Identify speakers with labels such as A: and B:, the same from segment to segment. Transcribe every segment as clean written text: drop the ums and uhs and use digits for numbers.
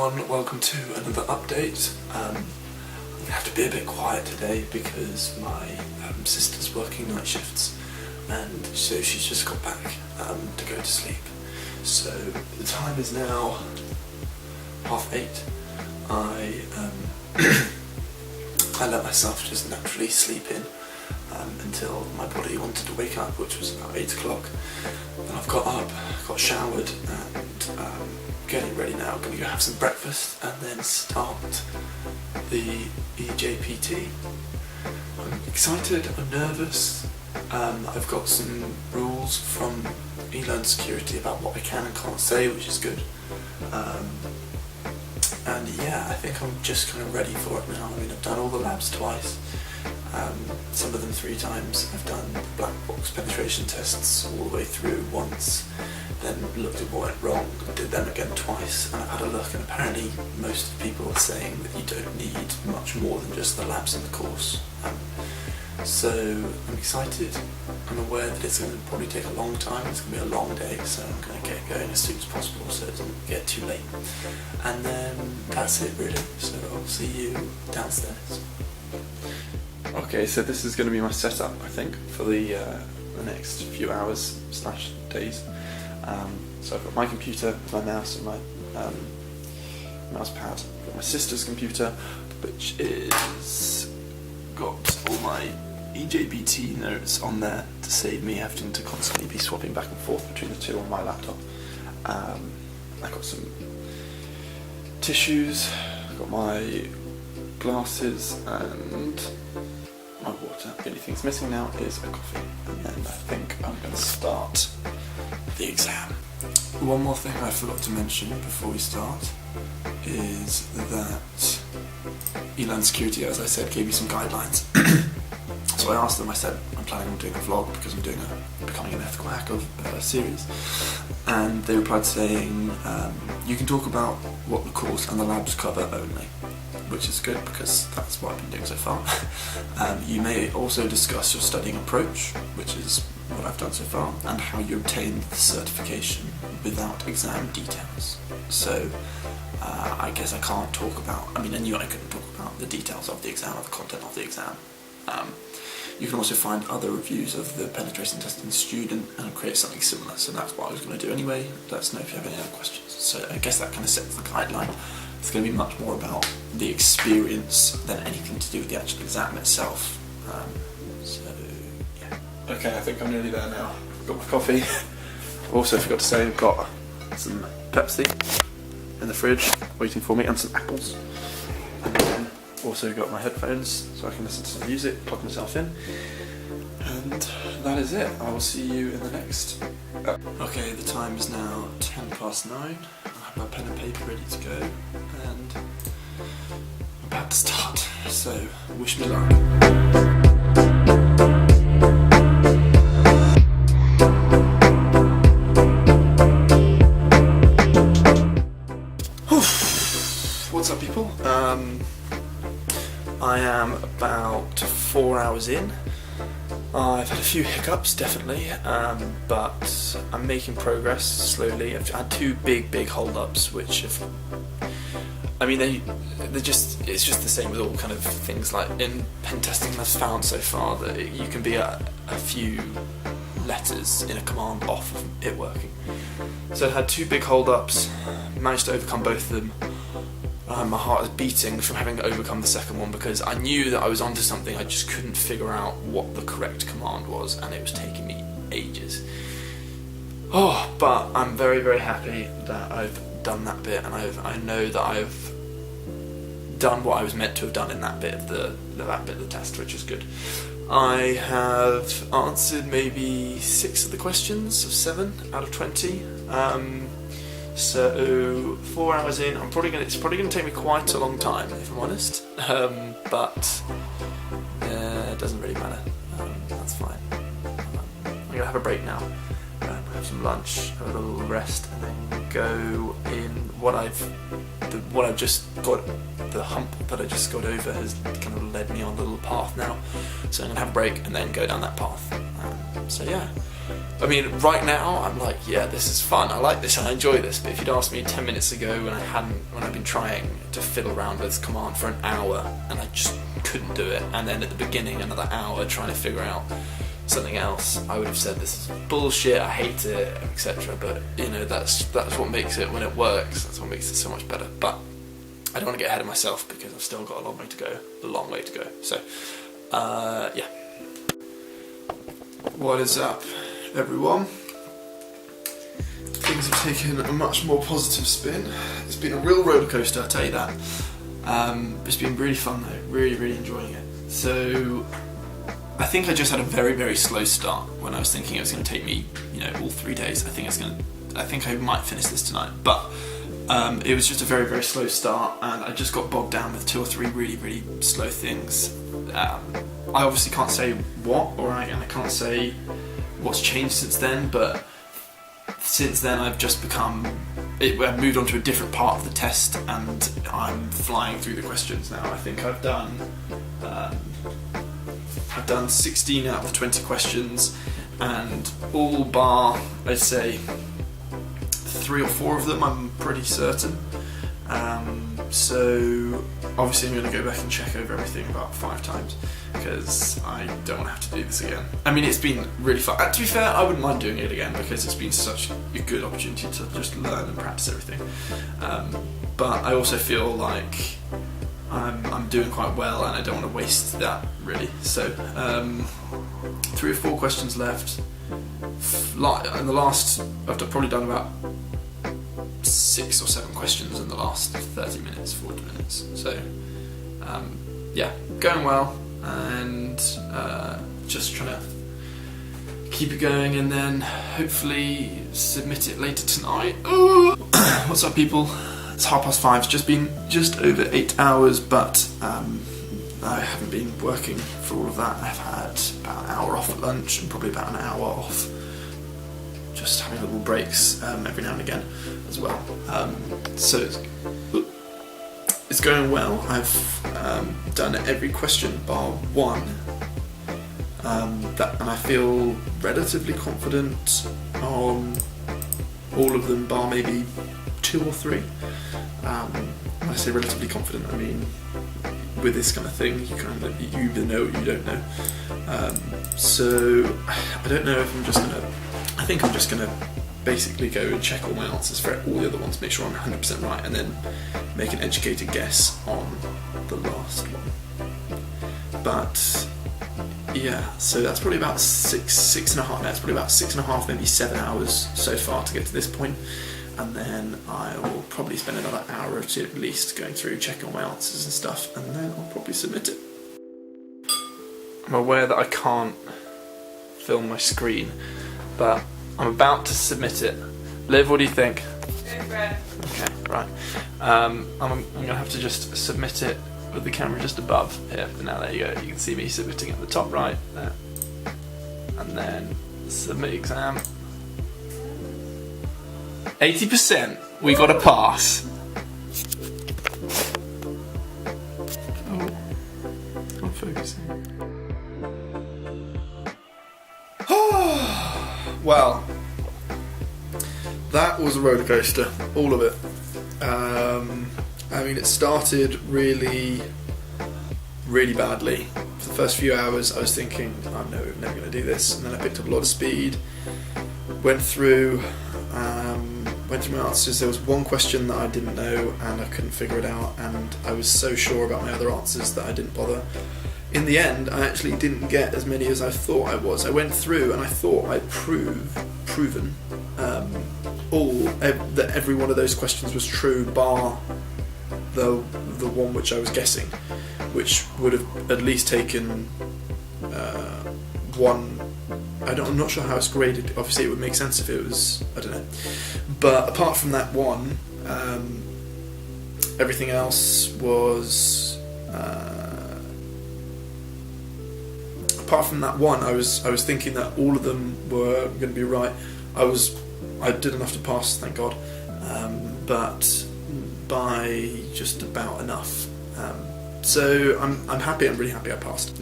A: everyone, welcome to another update. I'm going to have to be a bit quiet today because my sister's working night shifts and so she's just got back to go to sleep. So the time is now 8:30. I let myself just naturally sleep in until my body wanted to wake up, which was about 8 o'clock. Then I've got up, got showered and getting ready now. I'm going to go have some breakfast and then start the eJPT. I'm excited, I'm nervous. I've got some rules from eLearn about what I can and can't say, which is good. And yeah, I think I'm just kind of ready for it now. I mean, I've done all the labs twice, some of them 3 times. I've done black box penetration tests all the way through once, then looked at what went wrong, did them again twice, and I've had a look, and apparently most people are saying that you don't need much more than just the labs in the course. So I'm excited. I'm aware that it's going to probably take a long time, it's going to be a long day, so I'm going to get going as soon as possible so it doesn't get too late. And then that's it really, so I'll see you downstairs. Okay, so this is going to be my setup, I think, for the next few hours / days. So I've got my computer, my mouse and my mouse pad. I've got my sister's computer, which is got all my eJPT notes on there to save me having to constantly be swapping back and forth between the two on my laptop. I've got some tissues, I've got my glasses and my water. The only thing that's missing now is a coffee, and then I think I'm going to start the exam. One more thing I forgot to mention before we start is that eLearn, as I said, gave me some guidelines. So I asked them, I said, I'm planning on doing a vlog because I'm doing a Becoming an Ethical Hacker series. And they replied saying, you can talk about what the course and the labs cover only, which is good because that's what I've been doing so far. You may also discuss your studying approach, which is what I've done so far, and how you obtained the certification without exam details. So I guess I can't talk about, I knew I couldn't talk about the details of the exam or the content of the exam. You can also find other reviews of the penetration testing student and create something similar, so that's what I was going to do anyway. Let us know if you have any other questions. So I guess that kind of sets the guideline. It's going to be much more about the experience than anything to do with the actual exam itself. So yeah. Okay, I think I'm nearly there now. I've got my coffee. I also forgot to say I've got some Pepsi in the fridge waiting for me and some apples. And then also got my headphones so I can listen to some music, plug myself in. And that is it. I will see you in the next. Okay, the time is now 9:10. I have my pen and paper ready to go and I'm about to start. So wish me luck. What's up, people? I am about 4 hours in. I've had a few hiccups, definitely, but I'm making progress slowly. I've had 2 big hold-ups, which have, it's just the same with all kind of things like in pen testing. I've found so far that you can be a few letters in a command off of it working. So I had 2 big hold-ups, managed to overcome both of them. My heart is beating from having overcome the second one because I knew that I was onto something. I just couldn't figure out what the correct command was, and it was taking me ages. But I'm very happy that I've done that bit, and I know that I've done what I was meant to have done in that bit of the test, which is good. I have answered maybe 6 of the questions of 7 out of 20. So 4 hours in, it's probably gonna take me quite a long time, if I'm honest. But it doesn't really matter. That's fine. I'm gonna have a break now. Have some lunch, have a little rest, and then go in what I've just got. The hump that I just got over has kind of led me on a little path now. So I'm gonna have a break and then go down that path. So yeah. I mean, right now I'm like, yeah, this is fun. I like this and I enjoy this. But if you'd asked me 10 minutes ago when I'd been trying to fiddle around with command for an hour and I just couldn't do it, and then at the beginning another hour trying to figure out something else, I would have said this is bullshit, I hate it, etc. But you know, that's what makes it, when it works, that's what makes it so much better. But I don't want to get ahead of myself because I've still got a long way to go. So, yeah. What is up, everyone? Things have taken a much more positive spin. It's been a real roller coaster, I'll tell you that. It's been really fun though, really enjoying it. So, I think I just had a very slow start when I was thinking it was going to take me, you know, all 3 days. I think I might finish this tonight, but it was just a very slow start, and I just got bogged down with 2 or 3 really slow things. I obviously can't say what, and I can't say what's changed since then, but since then I've just I've moved on to a different part of the test, and I'm flying through the questions now. I think I've done 16 out of the 20 questions, and all bar, I'd say, 3 or 4 of them I'm pretty certain. So obviously I'm going to go back and check over everything about 5 times because I don't want to have to do this again. I mean, it's been really fun. To be fair, I wouldn't mind doing it again because it's been such a good opportunity to just learn and practice everything. But I also feel like I'm doing quite well and I don't want to waste that really. So 3 or 4 questions left. In the last, I've probably done about 6 or 7 questions in the last 30 minutes, 40 minutes. So yeah, going well, and just trying to keep it going, and then hopefully submit it later tonight. What's up, people? It's 5:30. It's just been just over 8 hours, but I haven't been working for all of that. I've had about an hour off at lunch and probably about an hour off just having little breaks every now and again as well. So it's going well. I've done every question bar 1, and I feel relatively confident on all of them bar maybe 2 or 3. When I say relatively confident, I mean with this kind of thing, you either know or you don't know. So I don't know if I think I'm just gonna basically go and check all my answers for all the other ones, make sure I'm 100% right, and then make an educated guess on the last one. But yeah, so that's probably about 6.5. That's probably about 6.5, maybe 7 hours so far to get to this point. And then I will probably spend another hour or 2 at least going through, checking all my answers and stuff, and then I'll probably submit it. I'm aware that I can't film my screen, but I'm about to submit it. Liv, what do you think?
B: Go for it.
A: Okay, right. I'm going to have to just submit it with the camera just above here. Now there you go. You can see me submitting at the top right there. And then submit exam. 80%, we got a pass. Oh, I'm focusing. Well, that was a roller coaster, all of it. I mean, it started really badly. For the first few hours, I was thinking, oh no, we're never going to do this. And then I picked up a lot of speed, went through my answers. There was one question that I didn't know and I couldn't figure it out, and I was so sure about my other answers that I didn't bother. In the end, I actually didn't get as many as I thought I was. I went through and I thought I'd proven that every one of those questions was true, bar the one which I was guessing, which would have at least taken 1. I'm not sure how it's graded. Obviously, it would make sense if it was, I don't know. But apart from that one, everything else was. Apart from that one, I was thinking that all of them were going to be right. I did enough to pass, thank God, but by just about enough. So I'm happy. I'm really happy I passed.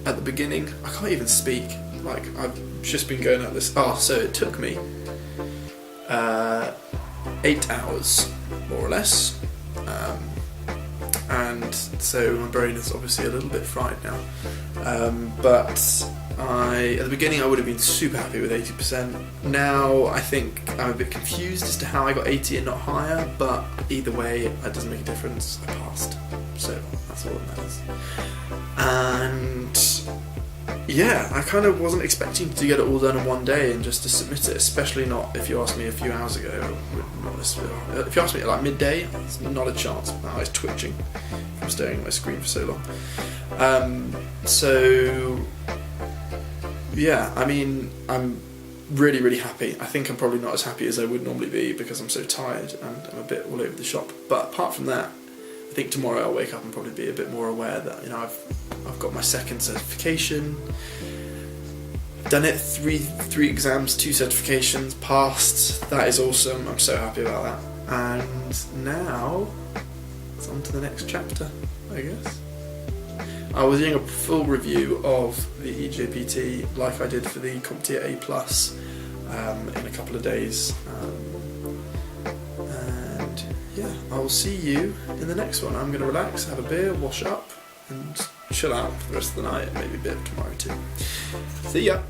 A: At the beginning, I can't even speak. Like, I've just been going at this. Oh, so it took me 8 hours, more or less. And so my brain is obviously a little bit fried now. But at the beginning I would have been super happy with 80%. Now I think I'm a bit confused as to how I got 80 and not higher, but either way, that doesn't make a difference. I passed, so that's all that matters. And yeah, I kind of wasn't expecting to get it all done in one day and just to submit it, especially not if you asked me a few hours ago. If you asked me at like midday, it's not a chance. My eyes twitching from staring at my screen for so long. So yeah, I mean, I'm really, really happy. I think I'm probably not as happy as I would normally be because I'm so tired and I'm a bit all over the shop. But apart from that, I think tomorrow I'll wake up and probably be a bit more aware that, you know, I've got my second certification, done it, three exams, 2 certifications, passed. That is awesome. I'm so happy about that. And now it's on to the next chapter, I guess. I was doing a full review of the eJPT like I did for the CompTIA A+, in a couple of days. And yeah, I will see you in the next one. I'm going to relax, have a beer, wash up, and chill out for the rest of the night, and maybe a bit of tomorrow too. See ya!